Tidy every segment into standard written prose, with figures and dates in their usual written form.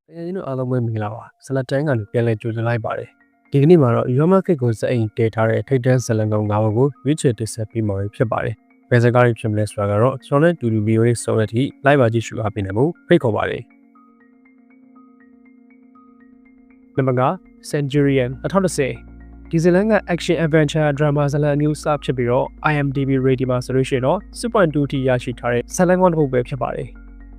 အားလုံးပဲမင်္ဂလာပါဆလတ်တန်းကနေပြန်လည်ကြိုဆိုလိုက်ပါတယ်ဒီကနေ့မှာတော့ရောမခစ်ကိုစအိမ်တည်ထားတဲ့ထိတ်တန်းဇလန်ကောင်၅ဘုတ်ကိုရွေးချယ်တင်ဆက်ပေးမှာဖြစ်ပါတယ်ဘယ်စကားတွေဖြစ်မလဲဆိုတာကတော့ကျွန်တော်နဲ့တူတူဗီဒီယိုလေးစုံတဲ့အထိ live ပါကြည့်ရှုအားပေးနိုင်ဖို့ဖိတ်ခေါ်ပါတယ်နံပါတ် Centurion 2010ဒီဇလန်က action adventure drama ဇလန် news ဖြစ်ပြီးတော့ IMDb rating မှာဆိုလို့ရှိရင်တော့ 6.2 ထိရရှိထားတဲ့ဇလန်ကောင်တစ်ပုဒ်ပဲဖြစ်ပါတယ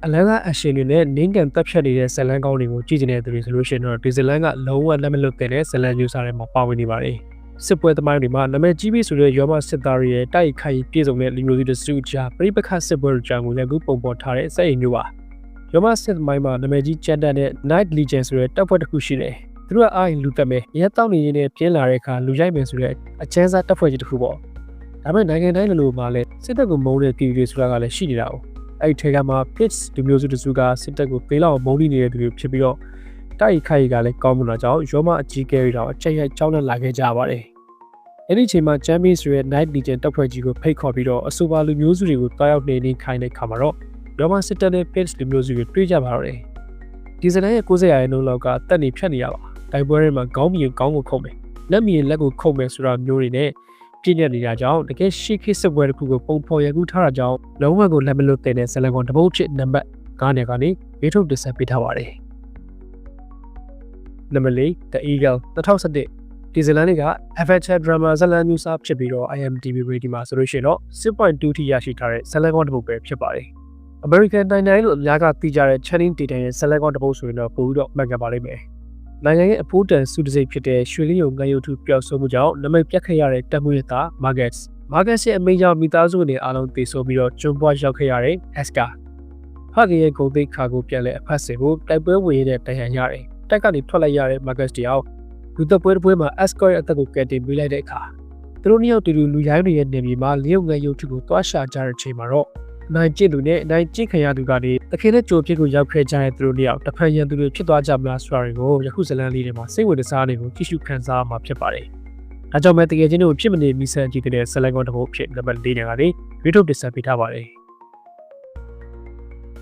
်အလန်ကအရှင်တွေနဲ့နင်းကန်တက်ဖြတ်နေတဲ့ဇလန်ကောင်းတွေကိုကြည့်နေတဲ့သူတွေဆိုလို့ရှိရင်တော့ဒီဇလန်ကလုံးဝလက်မလွတ်တဲ့ဇလန်မျိုးစားတွေမှာပါဝင်နေပါတယ်စစ်ပွဲသမိုင်းတွေမှာနာမည်ကြီးပြီဆိုတဲ့ရောမစစ်သားတွေရဲ့တိုက်ခိုက်ပြည်စုံတဲ့လူမျိုးစုတစုကြားပြိပခတ်စစ်ပွဲတွေကြောင့်လည်းအခုပုံပေါ်ထားတဲ့စက်အိမ်မျိုးပါရောမစစ်သမိုင်းမှာနာမည်ကြီးကျန်တဲ့ Night Legion ဆိုတဲ့တပ်ဖွဲ့တစ်ခုရှိတယ်သူတို့ကအားရင်လူတက်မယ်ရဲတောက်နေရင်းနဲ့ပြင်းလာတဲ့အခါလူရိုက်မယ်ဆိုတဲ့အချမ်းစားတပ်ဖွဲ့ကြီးတစ်ခုပေါ့ဒါပေမဲ့နိုင်ငံတိုင်းလိုမှလည်းစစ်တပ်ကိုမုန်းတဲ့ပြည်သူတွေဆိုတာကလည်းရှိနေတာ哦အဲ့ဒီထဲကမှ pitch ဒီမျိုးစုတစုကစစ်တပ်ကိုပေးလောက်မုန်းနေတဲ့သူတွေဖြစ်ပြီးတော့တိုက်ခိုက်ကလည်းကောင်းမွန်တာကြောင့်ရောမအကြီးကဲတွေတော့အချက်ရိုက်ကြောင်းနဲ့လာခဲ့ကြပါတယ်။အဲ့ဒီချိန်မှာ Champions ရဲ့ Night Legion တပ်ဖွဲ့ကြီးကိုဖိတ်ခေါ်ပြီးတော့အဆိုပါလူမျိုးစုတွေကိုတွားရောက်နေခိုင်းတဲ့ခါမှာတော့ရောမစစ်တပ်နဲ့ pitch လူမျိုးစုတွေတွေ့ကြပါတော့တယ်။ဒီဇလန်ရဲ့90ရာခိုင်နှုန်းလောက်ကတက်နေဖြတ်နေရပါ။တိုက်ပွဲတွေမှာခေါင်းမြင်ခေါင်းကိုခုတ်မယ်။လက်မြင်လက်ကိုခုတ်မယ်ဆိုတာမျိုးတွေနဲ့ပြည့်ညက်နေတာကြောင့်တကယ်ရှိခိစစ်ပွဲတစ်ခုကိုပုံဖော်ရကူထားတာကြောင့်လုံးဝကိုလက်မလွတ်တဲ့ဇလန်ကောင်တပုတ်ဖြစ်နံပါတ်9နဲ့ကနေရေးထုတ်တင်ဆက်ပေးထားပါတယ်။နံပါတ်4 The Eagle 2011ဒီဇလန်က adventure drama ဇလန်မျိုးစားဖြစ်ပြီးတော့ IMDb rating မှာဆိုလို့ရှိရင်တော့ 6.2 ထိရရှိထားတဲ့ဇလန်ကောင်တပုတ်ပဲဖြစ်ပါတယ်။ American 99လို့အများကသိကြတဲ့ Channing Tatum ရဲ့ဇလန်ကောင်တပုတ်ဆိုရင်တော့ပို့ပြီးတော့မှတ်ကြပါလိမ့်မယ်။နိုင်ငံရဲ့အဖိုးတန်စုတစိတ်ဖြစ်တဲ့ရွှေလင်းရုံငရုတ်ထုပျောက်ဆုံးမှုကြောင့်နမိတ်ပြတ်ခဲ့ရတဲ့တပ်မှုရသား Marcus ရဲ့အမိန့်ကြောင့်မိသားစုဝင်တွေအားလုံးတည်ဆိုပြီးတော့ကျွန်းပွားရောက်ခဲ့ရတဲ့ Aska ဖခင်ရဲ့ဂုဏ်သိက္ခာကိုပြန်လည်အဖတ်ဆင်ဖို့တိုက်ပွဲဝင်ရတဲ့တန်ရန်ရတယ်တက်ကနေထွက်လိုက်ရတဲ့ Marcus တယောက်လူသက်ပွဲတစ်ပွဲမှာ Aska ရဲ့အသက်ကိုကယ်တင်ပေးလိုက်တဲ့အခါသူတို့နှစ်ယောက်တူတူလူရိုင်းတွေရဲ့နေပြည်မှာလျုပ်ငရုတ်ထုကိုတွားရှာကြတဲ့ချိန်မှာတော့နိုင်ကျင့်သူနဲ့နိုင်ကျင့်ခံရသူကနေတခင်နဲ့ကြိုဖြစ်ကိုရောက်ခဲ့ကြတဲ့သူတို့နှစ်ယောက်တဖန်ရန်သူတွေဖြစ်သွားကြမလားဆိုတာကိုယခုဇလန်လေးတွေမှာစိတ်ဝင်စားနေကိုကြည့်ရှုခန်းစားမှာဖြစ်ပါတယ်။ဒါကြောင့်ပဲတကယ်ချင်းတို့ဖြစ်မနေမိဆန်ကြည့်တဲ့ဇလန်ကောင်တစ်ပုဒ်ဖြစ်နံပါတ်4နဲ့ကနေရွေးထုတ်တင်ဆက်ပေးထားပါတယ်။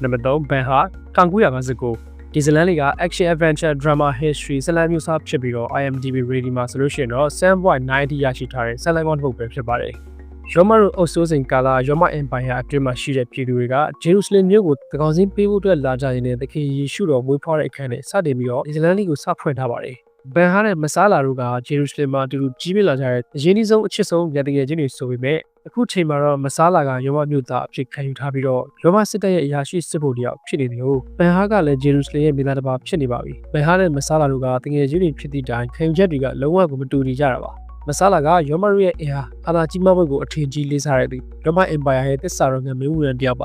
နံပါတ်3 Ben Hart 1959ဒီဇလန်လေးက action adventure drama history ဇလန်မျိုးစားဖြစ်ပြီးတော့ IMDb rating မှာဆိုလို့ရှိရင်တော့ 7.90 ရရှိထားတဲ့ဇလန်ကောင်တစ်ပုဒ်ပဲဖြစ်ပါတယ်။ရောမတို့အုပ်စိုးစိန်ကာလာရောမအင်ပိုင်ယာအတွင်းမှာရှိတဲ့ပြည်သူတွေကဂျေရုဆလင်မြို့ကိုတကောင်စင်းပေးဖို့အတွက်လာကြရင်းနဲ့သခင်ယေရှုတော်မွေးဖွားတဲ့အခန်းနဲ့စတင်ပြီးတော့အစ္စလမ်လေးကိုစဖွင့်ထားပါတယ်။ဘန်ဟာနဲ့မဆာလာတို့ကဂျေရုဆလင်မှာအတူတူကြီးပြင်းလာကြတဲ့အရင်းအဆုံးအချစ်ဆုံးရတကယ်ချင်းတွေဆိုပေမဲ့အခုချိန်မှာတော့မဆာလာကရောမမြို့သားအဖြစ်ခံယူထားပြီးတော့ရောမစစ်တပ်ရဲ့အရာရှိစစ်ဗိုလ်တယောက်ဖြစ်နေတယ်လို့ဘန်ဟာကလည်းဂျေရုဆလင်ရဲ့မိသားတစ်ပါးဖြစ်နေပါပြီ။ဘန်ဟာနဲ့မဆာလာတို့ကတကယ်ချင်းတွေဖြစ်သည့်တိုင်ခံယူချက်တွေကလုံးဝကိုမတူညီကြတာပါမဆာလာကရောမရဲ့အင်အားအာဏာကြီးမားမှုကိုအထင်ကြီးလေးစားရတဲ့ရောမအင်ပါယာရဲ့တစ္ဆာတော်ငယ်မင်းဝင်တယောက်ပ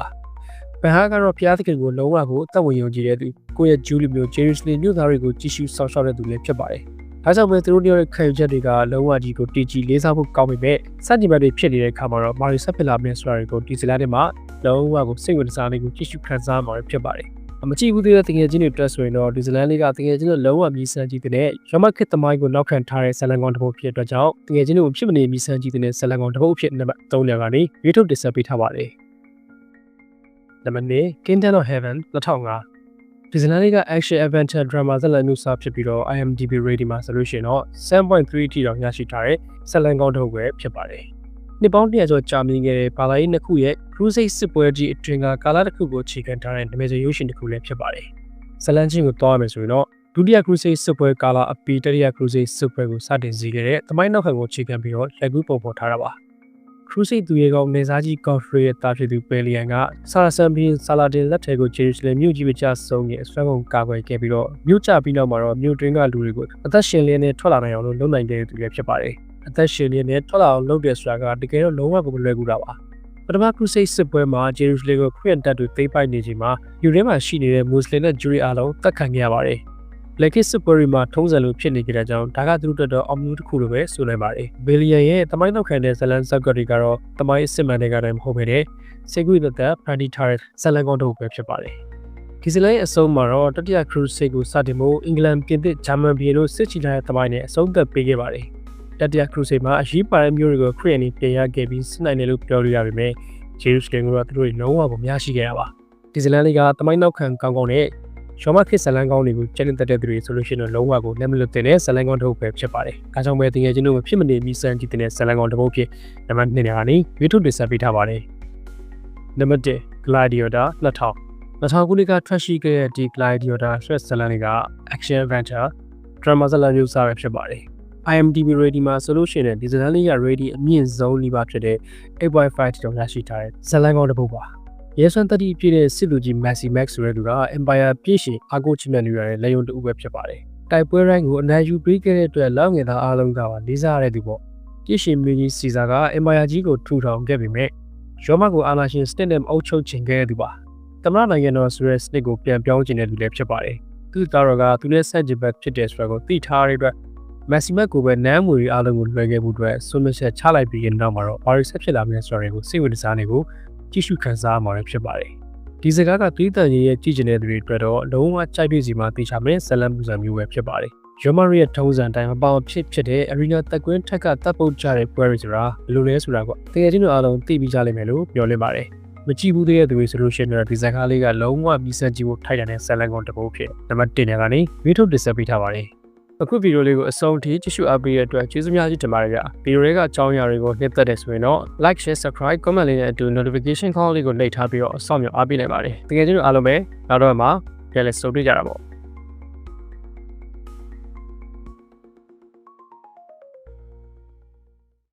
ါဘန်ဟာကတော့ဖျားသခင်ကိုလုံးဝကိုအသက်ဝင်ယုံကြည်တဲ့သူကိုယ့်ရဲ့ဂျူးလူမျိုးဂျေရုဆလင်မြို့သားတွေကိုကြည့်ရှုဆောင်ရှောက်တဲ့သူလည်းဖြစ်ပါတယ်ဒါကြောင့်ပဲသူတို့ရဲ့ခံယူချက်တွေကလုံးဝကြီးကိုတည်ကြည်လေးစားဖို့ကောင်းပေမဲ့စัจ jin ဘက်တွေဖြစ်နေတဲ့အခါမှာတော့မာရီဆက်ဖြစ်လာမယ့်ဆိုတာတွေကိုဒီဇလန်ထဲမှာလုံးဝကိုစိတ်ဝင်စားနေကိုကြည့်ရှုခံစားမှာဖြစ်ပါတယ်မကြည့်ဘူးသေးတဲ့တကယ်ချင်းတွေတက်ဆိုရင်တော့ဒီဇလန်လေးကတကယ်ချင်းတို့လုံးဝမြည်ဆန်းကြည့်တဲ့ရမခစ်သမိုင်းကိုနောက်ခံထားတဲ့ဇလန်ကောင်တစ်ပုဒ်ဖြစ်တဲ့အတွက်ကြောင့်တကယ်ချင်းတို့ဖြစ်မနေမြည်ဆန်းကြည့်တဲ့ဇလန်ကောင်တစ်ပုဒ်ဖြစ်နံပါတ်3ညကနေရွေးထုတ်တင်ဆက်ပေးထားပါတယ်နံပါတ်4 Kingdom of Heaven 2005ဒီဇလန်လေးက action adventure drama ဇလန်မျိုးစားဖြစ်ပြီးတော့ IMDb rating မှာဆိုလို့ရှိရင်တော့ 7.3 ထိတောင်ရရှိထားတဲ့ဇလန်ကောင်တစ်ပုဒ်ပဲဖြစ်ပါတယ်နှစ်ပေါင်း100ကျော်ကြာမြင့်ခဲ့တဲ့ဘာသာရေးနှစ်ခုရဲ့ Crusade စစ်ပွဲကြီးအတွင်းကကာလတစ်ခုကိုအခြေခံထားတဲ့နာမည်ကျော်ရုပ်ရှင်တစ်ခုလည်းဖြစ်ပါတယ်။ဇလန်ချင်းကိုတွားရမယ်ဆိုရင်တော့ဒုတိယ Crusade စစ်ပွဲကာလအပီတတိယ Crusade စစ်ပွဲကိုစတင်စေခဲ့တဲ့သမိုင်းနောက်ခံကိုအခြေခံပြီးတော့လက်ကူးပုံဖော်ထားတာပါ။ Crusade သူရဲကောင်းနေစားကြီး Godfrey ရဲ့တာဖြစ်သူပယ်လီယန်ကဆာရာဆန်ဘီဆာလာဒင်လက်ထဲကိုဂျေရုဆလင်မြို့ကြီးပဲကျဆုံးရဲ့အစွမ်းကုန်ကာကွယ်ခဲ့ပြီးတော့မြို့ကျပြီးနောက်မှာတော့မြို့တွင်းကလူတွေကိုအသက်ရှင်လျက်နဲ့ထွက်လာနိုင်အောင်လုပ်နိုင်တဲ့သူလည်းဖြစ်ပါတယ်။အသက်ရှင်နေတဲ့ထွက်လာအောင်လုပ်တယ်ဆိုတာကတကယ်တော့လုံးဝကိုမလွယ်ကူတာပါပထမ Crusade စစ်ပွဲမှာဂျေရုဆလင်ကိုခရစ်ယာန်တပ်တွေသိမ်းပိုက်နေချိန်မှာယူရဲမှာရှိနေတဲ့မွတ်စလင်နဲ့ဂျူရီအားလုံးတပ်ခံခဲ့ရပါတယ်လက်ခေတ်စစ်ပွဲတွေမှာထုံးစံလိုဖြစ်နေကြတဲ့ကြောင့်ဒါကသူတို့တော့အောင်မြင်တစ်ခုလိုပဲဆိုနိုင်ပါတယ်ဘီလီယန်ရဲ့တမိုင်းနောက်ခံတဲ့ဇလန်ဇက်ကတွေကတော့တမိုင်းအစ်စ်မှန်တွေကလည်းမဟုတ်ဘဲနဲ့စေကွေသက်ဖန်တီထားတဲ့ဇလန်ကောင်တို့ပဲဖြစ်ပါတယ်ဒီဇလန်ရဲ့အဆုံးမှာတော့တတိယ Crusade ကိုစတင်ဖို့အင်္ဂလန်ပြင်သစ်ဂျာမန်ပြည်တို့စစ်ချီလာတဲ့တမိုင်းနဲ့အဆုံးသတ်ပေးခဲ့ပါတယ်တတိယ Crusade မှာအရေးပါတဲ့မျိုးတွေကိုခရစ်ယာန်တွေပြင်ရခဲ့ပြီးစစ်နိုင်တယ်လို့ပြောလို့ရပေမဲ့ဂျေရုဆလင်ကသူတို့လုံးဝကိုမရရှိခဲ့ရပါဒီဇလန်လေးကတမိုင်းနောက်ခံကောင်းကောင်းနဲ့ ရှောမခစ်ဇလန်ကောင်းတွေကိုကျန်တဲ့သူတွေဆိုလို့ရှိရင်လုံးဝကိုလက်မလွတ်တဲ့ဇလန်ကောင်းတစ်ပုဒ်ပဲဖြစ်ပါတယ်။ဒါကြောင့်ပဲတကယ်ချင်းတို့မဖြစ်မနေမိစမ်းကြည့်တဲ့ဇလန်ကောင်းတစ်ပုဒ်ဖြစ်နံပါတ်2နေရာကနေရွေးထုတ်တင်ဆက်ပေးထားပါတယ်။နံပါတ်1 Gladiator 2000ခုနှစ်ကထွက်ရှိခဲ့တဲ့ဒီ Gladiator ဇလန်တွေက action adventure drama ဇလန်မျိုးစားပဲဖြစ်ပါတယ်။ IMDb rating မှာဆိုလို့ရှိရင်ဒီဇလန်လေးက rating အမြင့်ဆုံးလေးပါဖြစ်တဲ့ 8.5 ကျော်ရရှိထားတဲ့ဇလန်ကောင်းတစ်ပုဒ်ပါ။ရဲစွမ်းတတိပြည့်တဲ့စစ်လူကြီး Maxi Max ဆိုတဲ့သူက Empire ပြည့်ရှင်အာကိုချစ်မြတ်နေရတဲ့လက်ယုံတူပဲဖြစ်ပါတယ်။တိုက်ပွဲတိုင်းကိုအနိုင်ယူပေးခဲ့တဲ့အတွက်လောက်ငယ်သားအားလုံးကပါလေးစားရတဲ့သူပေါ့။ပြည့်ရှင်မျိုးကြီးစီစာက Empire ကြီးကိုထူထောင်ခဲ့ပေမဲ့ရောမကိုအာနာရှင်စနစ်နဲ့အုပ်ချုပ်ခြင်းခဲ့တဲ့သူပါ။သမ္မတနိုင်ငံတော်ဆိုတဲ့စနစ်ကိုပြန်ပြောင်းခြင်းတဲ့သူလည်းဖြစ်ပါတယ်။သူကတော့ကသူနဲ့ဆက်ကြည့်ဘက်ဖြစ်တဲ့ဆိုတော့ကိုသိထားတဲ့အတွက်Maximum ကိုပဲနမ်းမွေအားလုံးကိုလွှဲခဲ့မှုအတွက်ဆွေးနွေးချက်ချလိုက်ပြီးတဲ့နောက်မှာတော့ဘာတွေဆက်ဖြစ်လာမလဲဆိုတာတွေကိုစိတ်ဝင်စားနေကိုကြည့်ရှုခန်းစားမှာဖြစ်ပါတယ်။ဒီစကားကသွေးတန်ရဲ့ကြည့်ကျင်တဲ့သူတွေအတွက်တော့လုံးဝကြိုက်ပြည့်စီမှာသိချမယ်ဇလန်ပူဇံမျိုးပဲဖြစ်ပါတယ်။ Yomari ရဲ့ထုံးစံတိုင်းမပေါအောင်ဖြစ်တဲ့ Arena တက်ကွင်းထက်ကတပ်ပုတ်ကြတဲ့ပွဲတွေဆိုတာဘယ်လိုလဲဆိုတာကတကယ်ချင်းတို့အားလုံးသိပြီးကြလိမ့်မယ်လို့ပြောလင်းပါတယ်။မကြည့်ဘူးတဲ့သူတွေဆိုလို့ရှိရင်ဒီစကားလေးကလုံးဝပြီးစမ်းကြည့်ဖို့ထိုက်တဲ့ဇလန်ကောင်တစ်ပုဒ်ဖြစ်နံပါတ်1နေရာကနေရွေးထုတ်တင်ဆက်ပေးထားပါတယ်။အခုဗီဒီယိုလေးကိုအဆုံးထိကြည့်ရှုအားပေးတဲ့အတွက်ကျေးဇူးများကြီးတင်ပါတယ်ဗျ။ဗီဒီယိုလေးကအကြောင်းအရာတွေကိုနှိပ်သက်တယ်ဆိုရင်တော့ like share subscribe comment လေးနဲ့အတူ notification call လေးကိုနှိပ်ထားပြီးတော့အဆောင်မြောက်အားပေးနိုင်ပါတယ်။တကယ်ချင်းတို့အားလုံးပဲနောက်တော့မှပြန်လည်ဆုံတွေ့ကြတာပေါ့။